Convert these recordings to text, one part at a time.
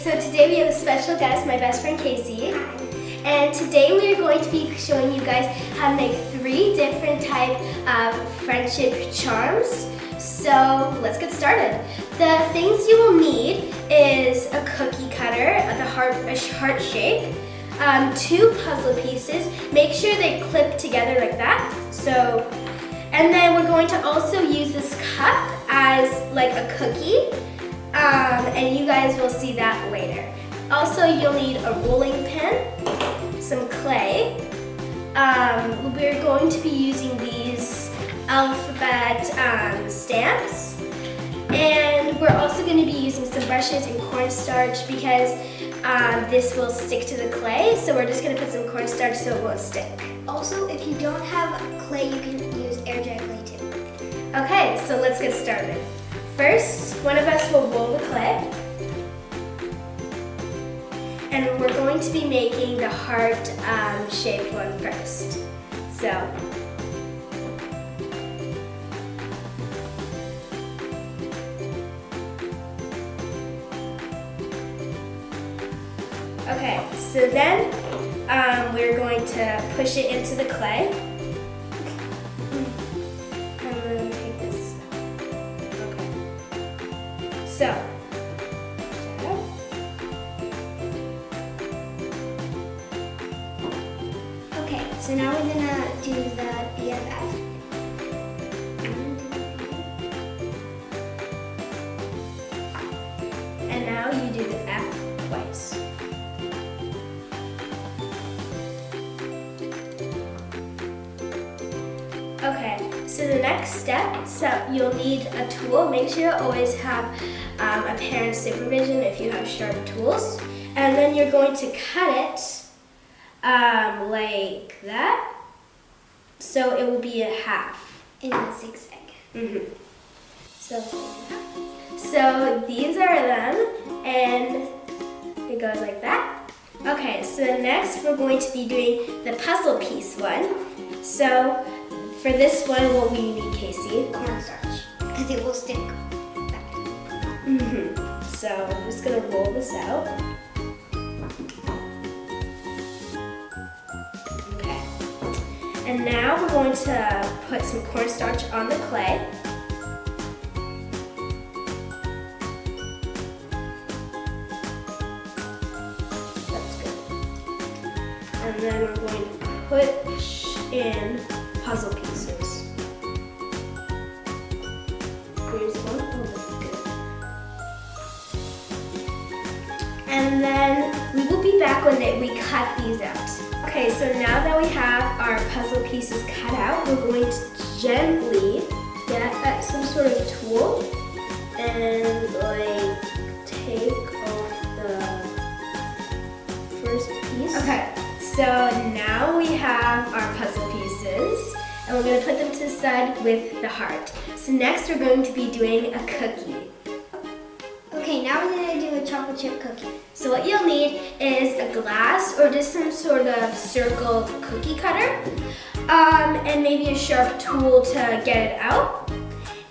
So today we have a special guest, my best friend Kaycie. Hi. And today we are going to be showing you guys how to make 3 different types of friendship charms. So let's get started. The things you will need is a cookie cutter, a heart shape, 2 puzzle pieces. Make sure they clip together like that. And then we're going to also use this cup as like a cookie. And you guys will see that later. Also, you'll need a rolling pin, some clay. We're going to be using these alphabet stamps. And we're also going to be using some brushes and cornstarch because this will stick to the clay. So we're just going to put some cornstarch so it won't stick. Also, if you don't have clay, you can use air dry clay too. Okay, so let's get started. First, one of us will roll the clay. And we're going to be making the heart-shaped one first. So, okay, so then we're going to push it into the clay. And then take this. Okay. So. Okay, so now we're gonna do the BFF. And now you do the F twice. Okay, so the next step, you'll need a tool. Make sure you always have a parent's supervision if you have sharp tools. And then you're going to cut it like that. So it will be a half. In a zigzag. Mm-hmm. So these are them, and it goes like that. Okay, so next we're going to be doing the puzzle piece one. So for this one, what we need, Kaycie? Cornstarch, because it will stick back. Mm-hmm. So I'm just gonna roll this out. Okay. And now we're going to put some cornstarch on the clay. And then we're going to push in puzzle pieces. Here's one. Oh, that's good. And then we will be back when we cut these out. Okay, so now that we have our puzzle pieces cut out, we're going to gently get some sort of tool and like take off the first piece. Okay. So now we have our puzzle pieces, and we're going to put them to the side with the heart. So next we're going to be doing a cookie. Okay, now we're going to do a chocolate chip cookie. So what you'll need is a glass or just some sort of circle cookie cutter, and maybe a sharp tool to get it out,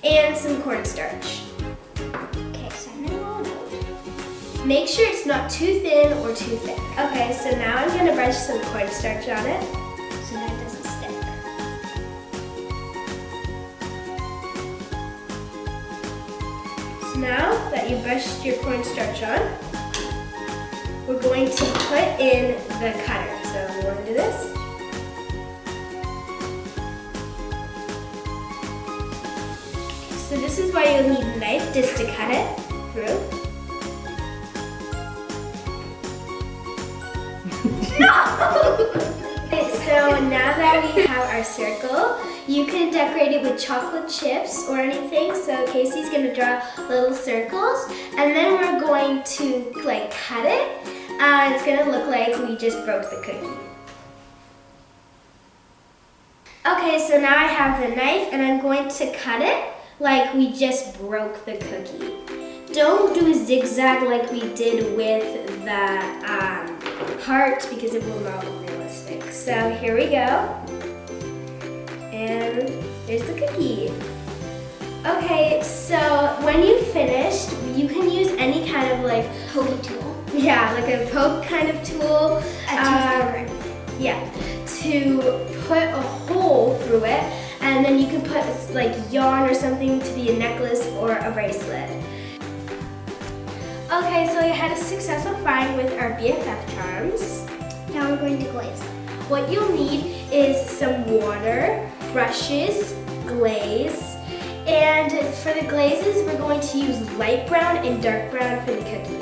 and some cornstarch. Okay, so I'm going to roll it out. Make sure it's not too thin or too thick. Okay, so now I'm going to brush some cornstarch on it. So that it doesn't stick. So now that you brushed your cornstarch on, we're going to put in the cutter. So we want to do this. So this is why you'll need a knife just to cut it through. Okay, so now that we have our circle, you can decorate it with chocolate chips or anything. So Kaycie's gonna draw little circles, and then we're going to like cut it. It's gonna look like we just broke the cookie. Okay, so now I have the knife, and I'm going to cut it like we just broke the cookie. Don't do a zigzag like we did with the heart because it will not look realistic. So here we go. And there's the cookie. Okay, so when you finished, you can use any kind of like Pokey tool. yeah, like a poke kind of tool. Yeah, to put a hole through it, and then you can put like yarn or something to be a necklace or a bracelet. Okay, so you had a successful find with our BFF charms. Now we're going to glaze. What you'll need is some water, brushes, glaze, and for the glazes, we're going to use light brown and dark brown for the cookie.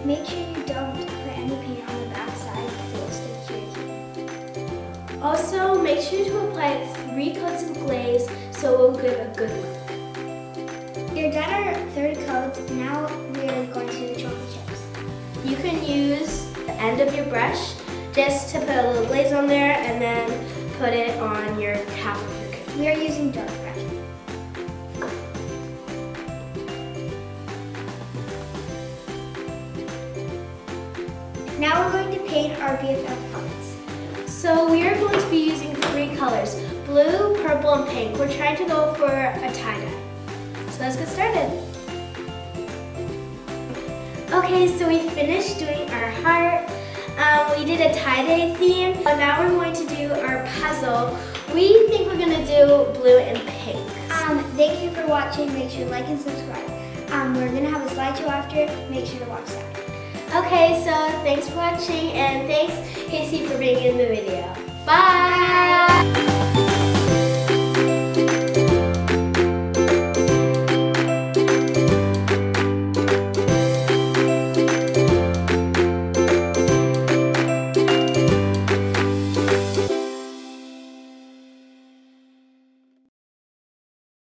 Make sure you don't put any paint on the backside because it will stick to your cake. Also, make sure to apply 3 coats of glaze so it will give a good look. You're done our third coat. Now we're going to do the chocolate chips. You can use the end of your brush just to put a little glaze on there and then put it on your top of your cookie. We are using dark brush. Now we're going to paint our BFF hearts. So we are going to be using 3 colors, blue, purple, and pink. We're trying to go for a tie-dye. So let's get started. Okay, so we finished doing our heart. We did a tie-dye theme. Now we're going to do our puzzle. We think we're going to do blue and pink. Thank you for watching. Make sure to like and subscribe. We're going to have a slideshow after. Make sure to watch that. Okay, so thanks for watching, and thanks Kaycie for being in the video. Bye!